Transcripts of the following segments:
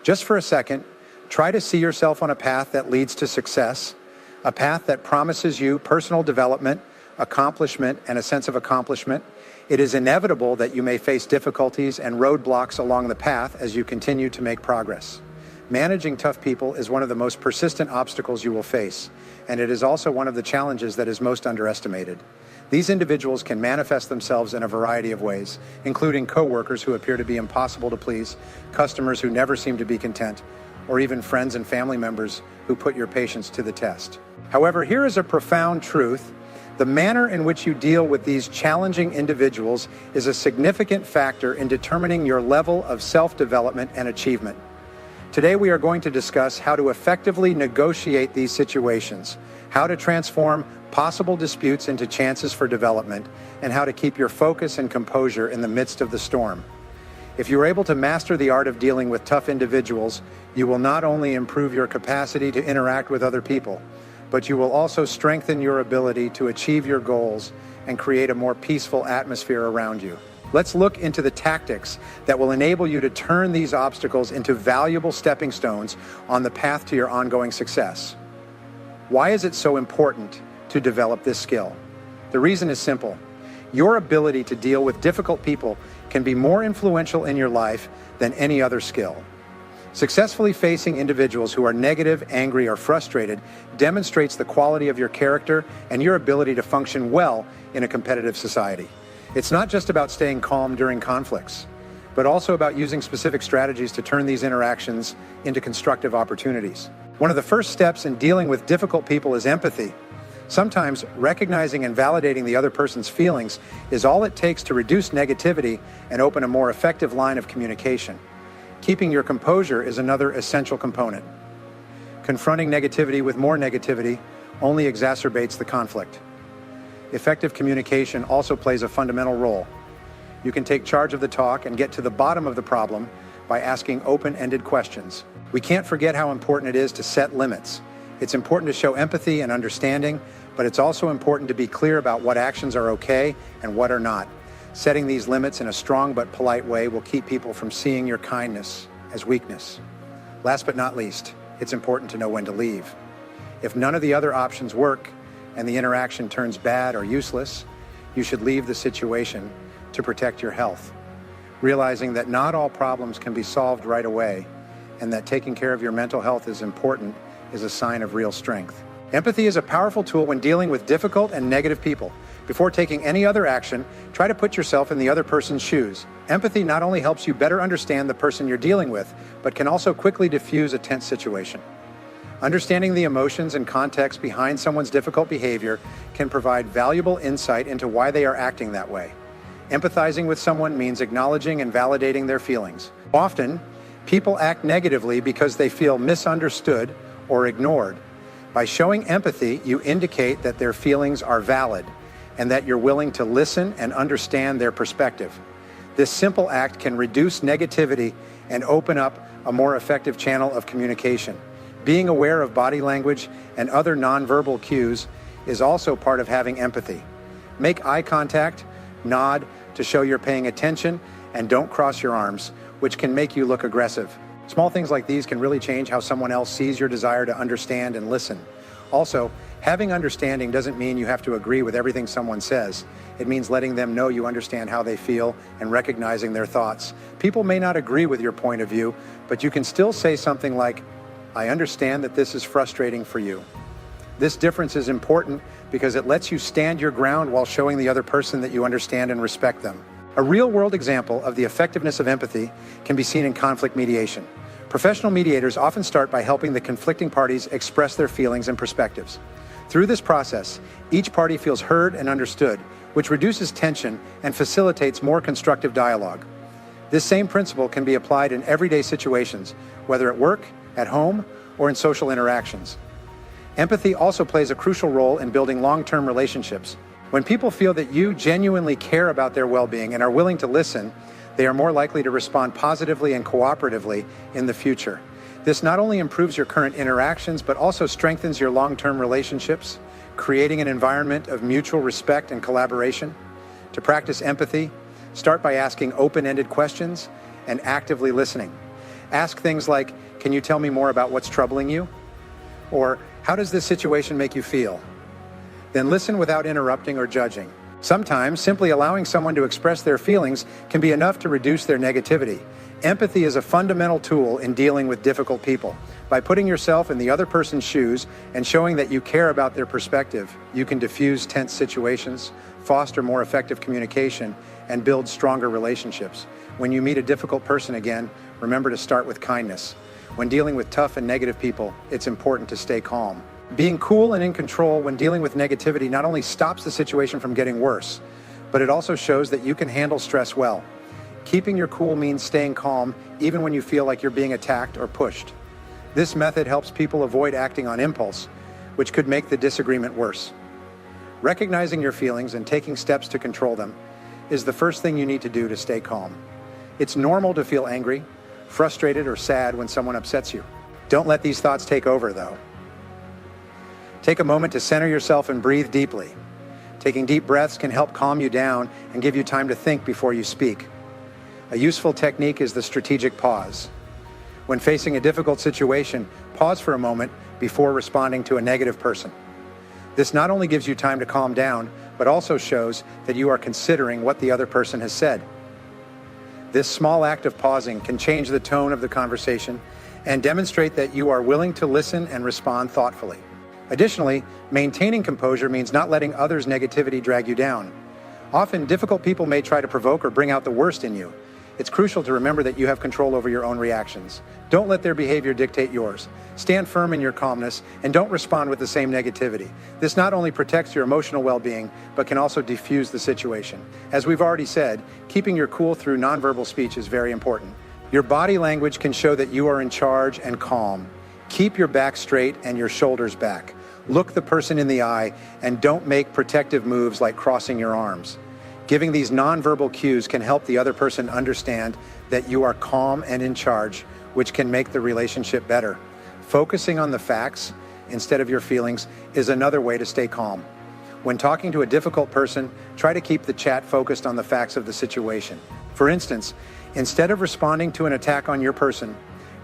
Just for a second, try to see yourself on a path that leads to success, a path that promises you personal development, accomplishment, and a sense of accomplishment. It is inevitable that you may face difficulties and roadblocks along the path as you continue to make progress. Managing tough people is one of the most persistent obstacles you will face, and it is also one of the challenges that is most underestimated. These individuals can manifest themselves in a variety of ways, including coworkers who appear to be impossible to please, customers who never seem to be content, or even friends and family members who put your patience to the test. However, here is a profound truth. The manner in which you deal with these challenging individuals is a significant factor in determining your level of self-development and achievement. Today we are going to discuss how to effectively negotiate these situations, how to transform possible disputes into chances for development, and how to keep your focus and composure in the midst of the storm. If you are able to master the art of dealing with tough individuals, you will not only improve your capacity to interact with other people, but you will also strengthen your ability to achieve your goals and create a more peaceful atmosphere around you. Let's look into the tactics that will enable you to turn these obstacles into valuable stepping stones on the path to your ongoing success. Why is it so important to develop this skill? The reason is simple. Your ability to deal with difficult people can be more influential in your life than any other skill. Successfully facing individuals who are negative, angry, or frustrated demonstrates the quality of your character and your ability to function well in a competitive society. It's not just about staying calm during conflicts, but also about using specific strategies to turn these interactions into constructive opportunities. One of the first steps in dealing with difficult people is empathy. Sometimes recognizing and validating the other person's feelings is all it takes to reduce negativity and open a more effective line of communication. Keeping your composure is another essential component. Confronting negativity with more negativity only exacerbates the conflict. Effective communication also plays a fundamental role. You can take charge of the talk and get to the bottom of the problem by asking open-ended questions. We can't forget how important it is to set limits. It's important to show empathy and understanding, but it's also important to be clear about what actions are okay and what are not. Setting these limits in a strong but polite way will keep people from seeing your kindness as weakness. Last but not least, it's important to know when to leave. If none of the other options work and the interaction turns bad or useless, you should leave the situation to protect your health. Realizing that not all problems can be solved right away and that taking care of your mental health is important is a sign of real strength. Empathy is a powerful tool when dealing with difficult and negative people. Before taking any other action, try to put yourself in the other person's shoes. Empathy not only helps you better understand the person you're dealing with, but can also quickly diffuse a tense situation. Understanding the emotions and context behind someone's difficult behavior can provide valuable insight into why they are acting that way. Empathizing with someone means acknowledging and validating their feelings. Often, people act negatively because they feel misunderstood or ignored. By showing empathy, you indicate that their feelings are valid and that you're willing to listen and understand their perspective. This simple act can reduce negativity and open up a more effective channel of communication. Being aware of body language and other nonverbal cues is also part of having empathy. Make eye contact, nod to show you're paying attention, and don't cross your arms, which can make you look aggressive. Small things like these can really change how someone else sees your desire to understand and listen. Also, having understanding doesn't mean you have to agree with everything someone says. It means letting them know you understand how they feel and recognizing their thoughts. People may not agree with your point of view, but you can still say something like, "I understand that this is frustrating for you." This difference is important because it lets you stand your ground while showing the other person that you understand and respect them. A real-world example of the effectiveness of empathy can be seen in conflict mediation. Professional mediators often start by helping the conflicting parties express their feelings and perspectives. Through this process, each party feels heard and understood, which reduces tension and facilitates more constructive dialogue. This same principle can be applied in everyday situations, whether at work, at home, or in social interactions. Empathy also plays a crucial role in building long-term relationships. When people feel that you genuinely care about their well-being and are willing to listen, they are more likely to respond positively and cooperatively in the future. This not only improves your current interactions, but also strengthens your long-term relationships, creating an environment of mutual respect and collaboration. To practice empathy, start by asking open-ended questions and actively listening. Ask things like, can you tell me more about what's troubling you? Or, how does this situation make you feel? Then listen without interrupting or judging. Sometimes, simply allowing someone to express their feelings can be enough to reduce their negativity. Empathy is a fundamental tool in dealing with difficult people. By putting yourself in the other person's shoes and showing that you care about their perspective, you can diffuse tense situations, foster more effective communication, and build stronger relationships. When you meet a difficult person again, remember to start with kindness. When dealing with tough and negative people, it's important to stay calm. Being cool and in control when dealing with negativity not only stops the situation from getting worse, but it also shows that you can handle stress well. Keeping your cool means staying calm even when you feel like you're being attacked or pushed. This method helps people avoid acting on impulse, which could make the disagreement worse. Recognizing your feelings and taking steps to control them is the first thing you need to do to stay calm. It's normal to feel angry, frustrated, or sad when someone upsets you. Don't let these thoughts take over, though. Take a moment to center yourself and breathe deeply. Taking deep breaths can help calm you down and give you time to think before you speak. A useful technique is the strategic pause. When facing a difficult situation, pause for a moment before responding to a negative person. This not only gives you time to calm down, but also shows that you are considering what the other person has said. This small act of pausing can change the tone of the conversation and demonstrate that you are willing to listen and respond thoughtfully. Additionally, maintaining composure means not letting others' negativity drag you down. Often, difficult people may try to provoke or bring out the worst in you. It's crucial to remember that you have control over your own reactions. Don't let their behavior dictate yours. Stand firm in your calmness and don't respond with the same negativity. This not only protects your emotional well-being, but can also diffuse the situation. As we've already said, keeping your cool through nonverbal speech is very important. Your body language can show that you are in charge and calm. Keep your back straight and your shoulders back. Look the person in the eye and don't make protective moves like crossing your arms. Giving these nonverbal cues can help the other person understand that you are calm and in charge, which can make the relationship better. Focusing on the facts instead of your feelings is another way to stay calm. When talking to a difficult person, try to keep the chat focused on the facts of the situation. For instance, instead of responding to an attack on your person,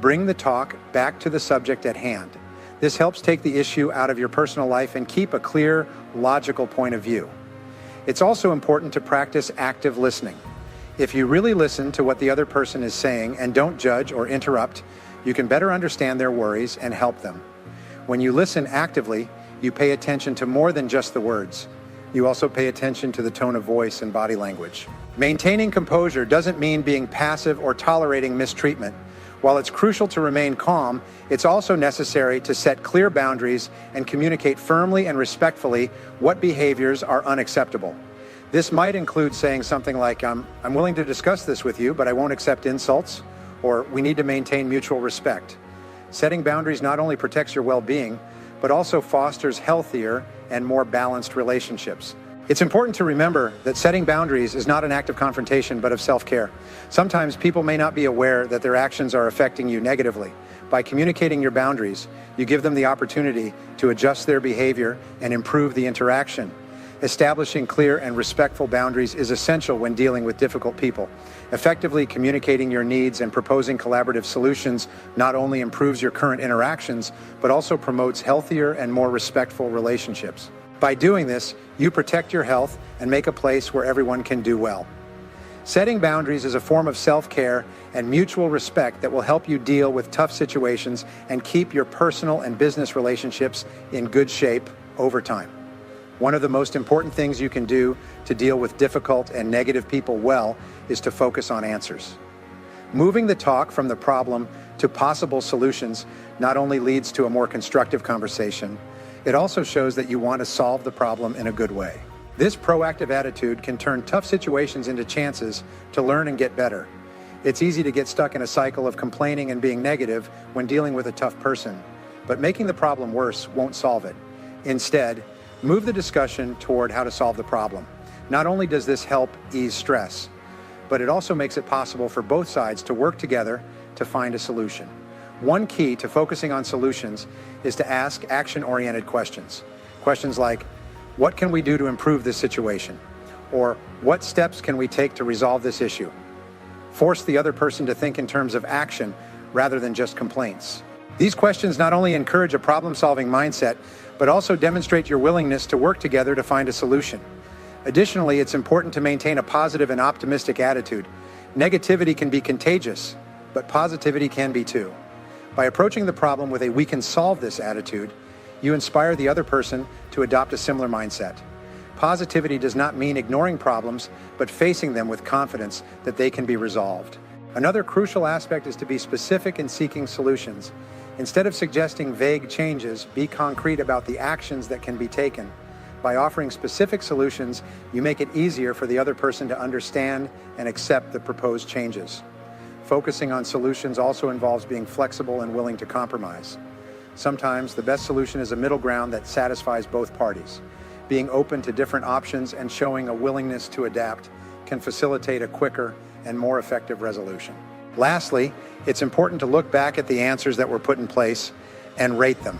bring the talk back to the subject at hand. This helps take the issue out of your personal life and keep a clear, logical point of view. It's also important to practice active listening. If you really listen to what the other person is saying and don't judge or interrupt, you can better understand their worries and help them. When you listen actively, you pay attention to more than just the words. You also pay attention to the tone of voice and body language. Maintaining composure doesn't mean being passive or tolerating mistreatment. While it's crucial to remain calm, it's also necessary to set clear boundaries and communicate firmly and respectfully what behaviors are unacceptable. This might include saying something like, I'm willing to discuss this with you, but I won't accept insults, or we need to maintain mutual respect. Setting boundaries not only protects your well-being, but also fosters healthier and more balanced relationships. It's important to remember that setting boundaries is not an act of confrontation, but of self-care. Sometimes people may not be aware that their actions are affecting you negatively. By communicating your boundaries, you give them the opportunity to adjust their behavior and improve the interaction. Establishing clear and respectful boundaries is essential when dealing with difficult people. Effectively communicating your needs and proposing collaborative solutions not only improves your current interactions, but also promotes healthier and more respectful relationships. By doing this, you protect your health and make a place where everyone can do well. Setting boundaries is a form of self-care and mutual respect that will help you deal with tough situations and keep your personal and business relationships in good shape over time. One of the most important things you can do to deal with difficult and negative people well is to focus on answers. Moving the talk from the problem to possible solutions not only leads to a more constructive conversation, it also shows that you want to solve the problem in a good way. This proactive attitude can turn tough situations into chances to learn and get better. It's easy to get stuck in a cycle of complaining and being negative when dealing with a tough person, but making the problem worse won't solve it. Instead, move the discussion toward how to solve the problem. Not only does this help ease stress, but it also makes it possible for both sides to work together to find a solution. One key to focusing on solutions is to ask action-oriented questions. Questions like, what can we do to improve this situation? Or what steps can we take to resolve this issue? Force the other person to think in terms of action rather than just complaints. These questions not only encourage a problem-solving mindset, but also demonstrate your willingness to work together to find a solution. Additionally, it's important to maintain a positive and optimistic attitude. Negativity can be contagious, but positivity can be too. By approaching the problem with a "we can solve this" attitude, you inspire the other person to adopt a similar mindset. Positivity does not mean ignoring problems, but facing them with confidence that they can be resolved. Another crucial aspect is to be specific in seeking solutions. Instead of suggesting vague changes, be concrete about the actions that can be taken. By offering specific solutions, you make it easier for the other person to understand and accept the proposed changes. Focusing on solutions also involves being flexible and willing to compromise. Sometimes the best solution is a middle ground that satisfies both parties. Being open to different options and showing a willingness to adapt can facilitate a quicker and more effective resolution. Lastly, it's important to look back at the answers that were put in place and rate them.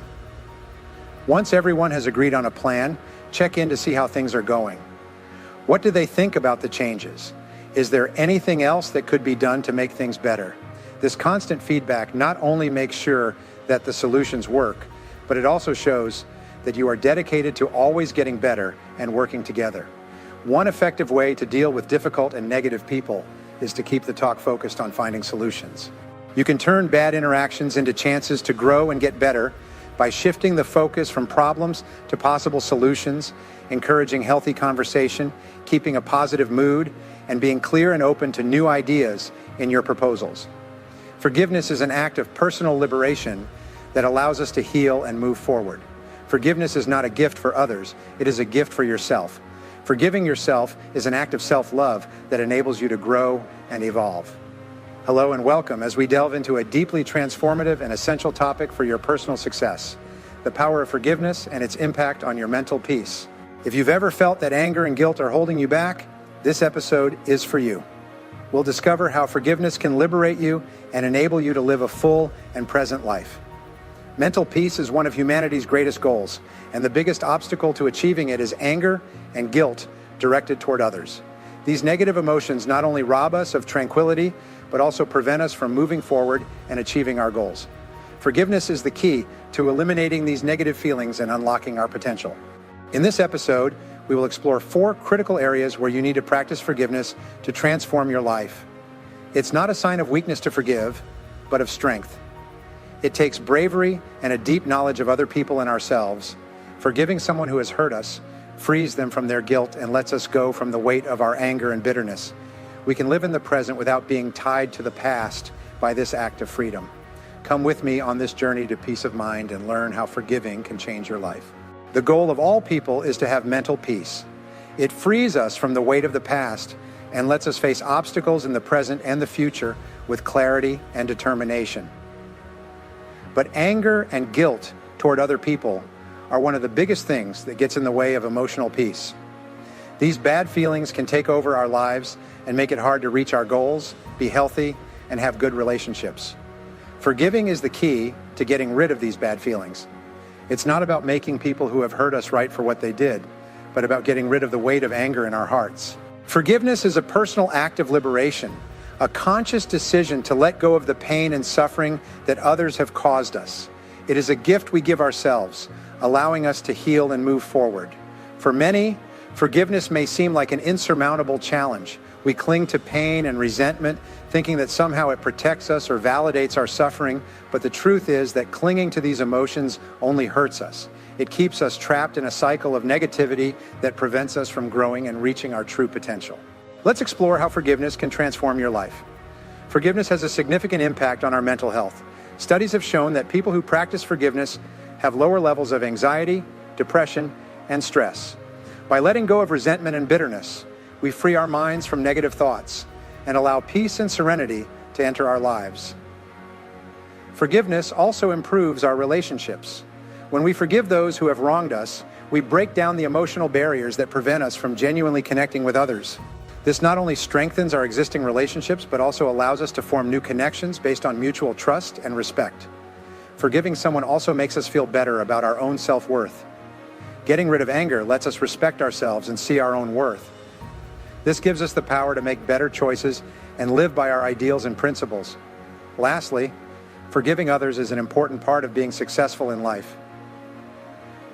Once everyone has agreed on a plan, check in to see how things are going. What do they think about the changes? Is there anything else that could be done to make things better? This constant feedback not only makes sure that the solutions work, but it also shows that you are dedicated to always getting better and working together. One effective way to deal with difficult and negative people is to keep the talk focused on finding solutions. You can turn bad interactions into chances to grow and get better by shifting the focus from problems to possible solutions, encouraging healthy conversation, keeping a positive mood, and being clear and open to new ideas in your proposals. Forgiveness is an act of personal liberation that allows us to heal and move forward. Forgiveness is not a gift for others, it is a gift for yourself. Forgiving yourself is an act of self-love that enables you to grow and evolve. Hello and welcome as we delve into a deeply transformative and essential topic for your personal success, the power of forgiveness and its impact on your mental peace. If you've ever felt that anger and guilt are holding you back, this episode is for you. We'll discover how forgiveness can liberate you and enable you to live a full and present life. Mental peace is one of humanity's greatest goals, and the biggest obstacle to achieving it is anger and guilt directed toward others. These negative emotions not only rob us of tranquility, but also prevent us from moving forward and achieving our goals. Forgiveness is the key to eliminating these negative feelings and unlocking our potential. In this episode, we will explore 4 critical areas where you need to practice forgiveness to transform your life. It's not a sign of weakness to forgive, but of strength. It takes bravery and a deep knowledge of other people and ourselves. Forgiving someone who has hurt us frees them from their guilt and lets us go from the weight of our anger and bitterness. We can live in the present without being tied to the past by this act of freedom. Come with me on this journey to peace of mind and learn how forgiving can change your life. The goal of all people is to have mental peace. It frees us from the weight of the past and lets us face obstacles in the present and the future with clarity and determination. But anger and guilt toward other people are one of the biggest things that gets in the way of emotional peace. These bad feelings can take over our lives and make it hard to reach our goals, be healthy, and have good relationships. Forgiving is the key to getting rid of these bad feelings. It's not about making people who have hurt us right for what they did, but about getting rid of the weight of anger in our hearts. Forgiveness is a personal act of liberation, a conscious decision to let go of the pain and suffering that others have caused us. It is a gift we give ourselves, allowing us to heal and move forward. For many, forgiveness may seem like an insurmountable challenge. We cling to pain and resentment, thinking that somehow it protects us or validates our suffering, but the truth is that clinging to these emotions only hurts us. It keeps us trapped in a cycle of negativity that prevents us from growing and reaching our true potential. Let's explore how forgiveness can transform your life. Forgiveness has a significant impact on our mental health. Studies have shown that people who practice forgiveness have lower levels of anxiety, depression, and stress. By letting go of resentment and bitterness, we free our minds from negative thoughts and allow peace and serenity to enter our lives. Forgiveness also improves our relationships. When we forgive those who have wronged us, we break down the emotional barriers that prevent us from genuinely connecting with others. This not only strengthens our existing relationships, but also allows us to form new connections based on mutual trust and respect. Forgiving someone also makes us feel better about our own self-worth. Getting rid of anger lets us respect ourselves and see our own worth. This gives us the power to make better choices and live by our ideals and principles. Lastly, Forgiving others is an important part of being successful in life.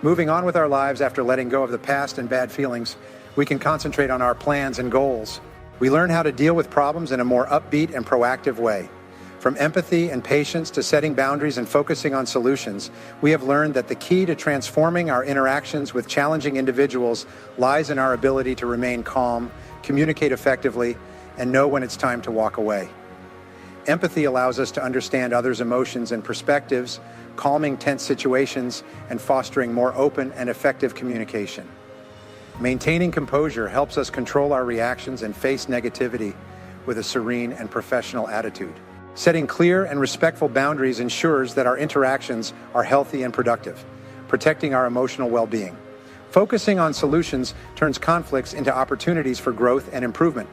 Moving on with our lives after letting go of the past and bad feelings, we can concentrate on our plans and goals. We learn how to deal with problems in a more upbeat and proactive way. From empathy and patience to setting boundaries and focusing on solutions, we have learned that the key to transforming our interactions with challenging individuals lies in our ability to remain calm, communicate effectively, and know when it's time to walk away. Empathy allows us to understand others' emotions and perspectives, calming tense situations and fostering more open and effective communication. Maintaining composure helps us control our reactions and face negativity with a serene and professional attitude. Setting clear and respectful boundaries ensures that our interactions are healthy and productive, protecting our emotional well-being. Focusing on solutions turns conflicts into opportunities for growth and improvement,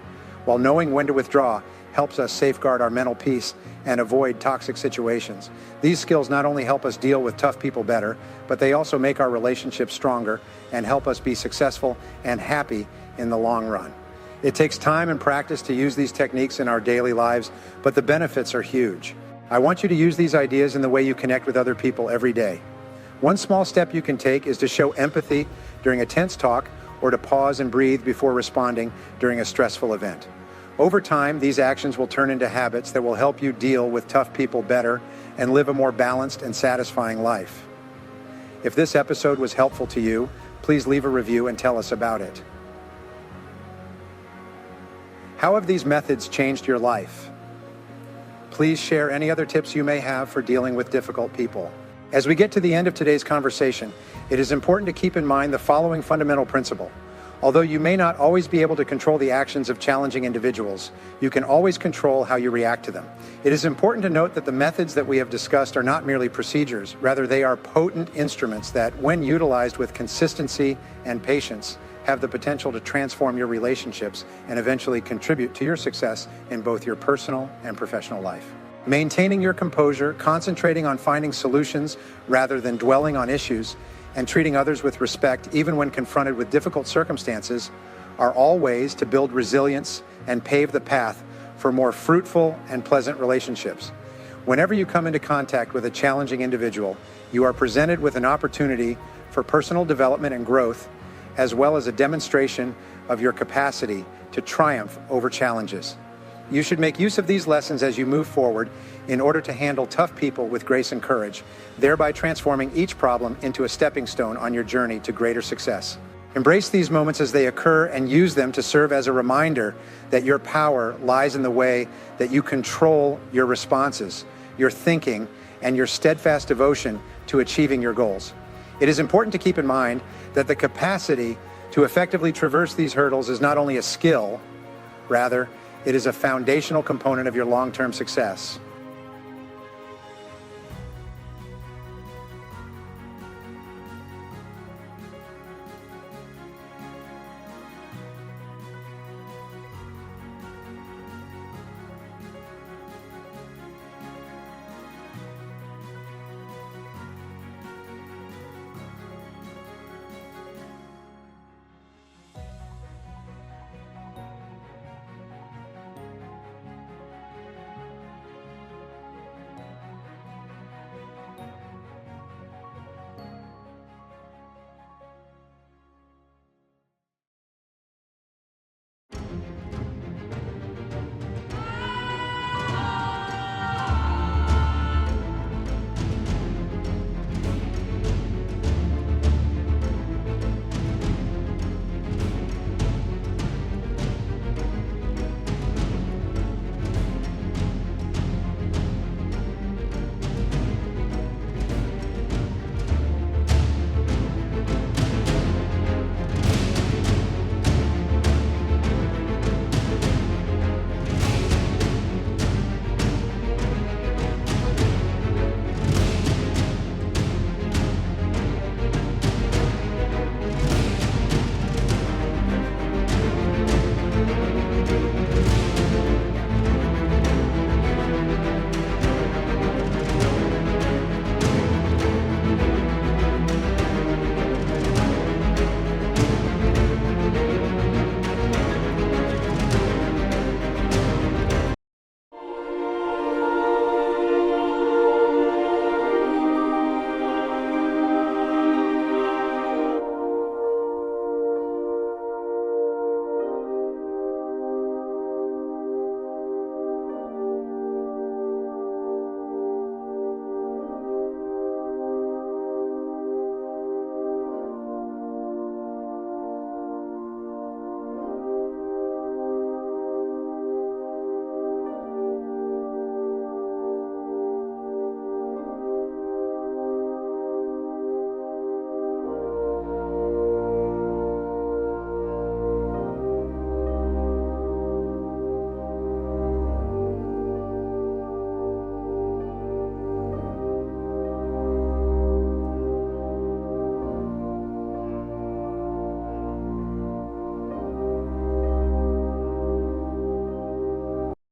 while knowing when to withdraw helps us safeguard our mental peace and avoid toxic situations. These skills not only help us deal with tough people better, but they also make our relationships stronger and help us be successful and happy in the long run. It takes time and practice to use these techniques in our daily lives, but the benefits are huge. I want you to use these ideas in the way you connect with other people every day. One small step you can take is to show empathy during a tense talk or to pause and breathe before responding during a stressful event. Over time, these actions will turn into habits that will help you deal with tough people better and live a more balanced and satisfying life. If this episode was helpful to you, please leave a review and tell us about it. How have these methods changed your life? Please share any other tips you may have for dealing with difficult people. As we get to the end of today's conversation, it is important to keep in mind the following fundamental principle. Although you may not always be able to control the actions of challenging individuals, you can always control how you react to them. It is important to note that the methods that we have discussed are not merely procedures. Rather, they are potent instruments that, when utilized with consistency and patience, have the potential to transform your relationships and eventually contribute to your success in both your personal and professional life. Maintaining your composure, concentrating on finding solutions rather than dwelling on issues, and treating others with respect even when confronted with difficult circumstances are all ways to build resilience and pave the path for more fruitful and pleasant relationships. Whenever you come into contact with a challenging individual, you are presented with an opportunity for personal development and growth, as well as a demonstration of your capacity to triumph over challenges. You should make use of these lessons as you move forward in order to handle tough people with grace and courage, thereby transforming each problem into a stepping stone on your journey to greater success. Embrace these moments as they occur and use them to serve as a reminder that your power lies in the way that you control your responses, your thinking, and your steadfast devotion to achieving your goals. It is important to keep in mind that the capacity to effectively traverse these hurdles is not only a skill, rather, it is a foundational component of your long-term success.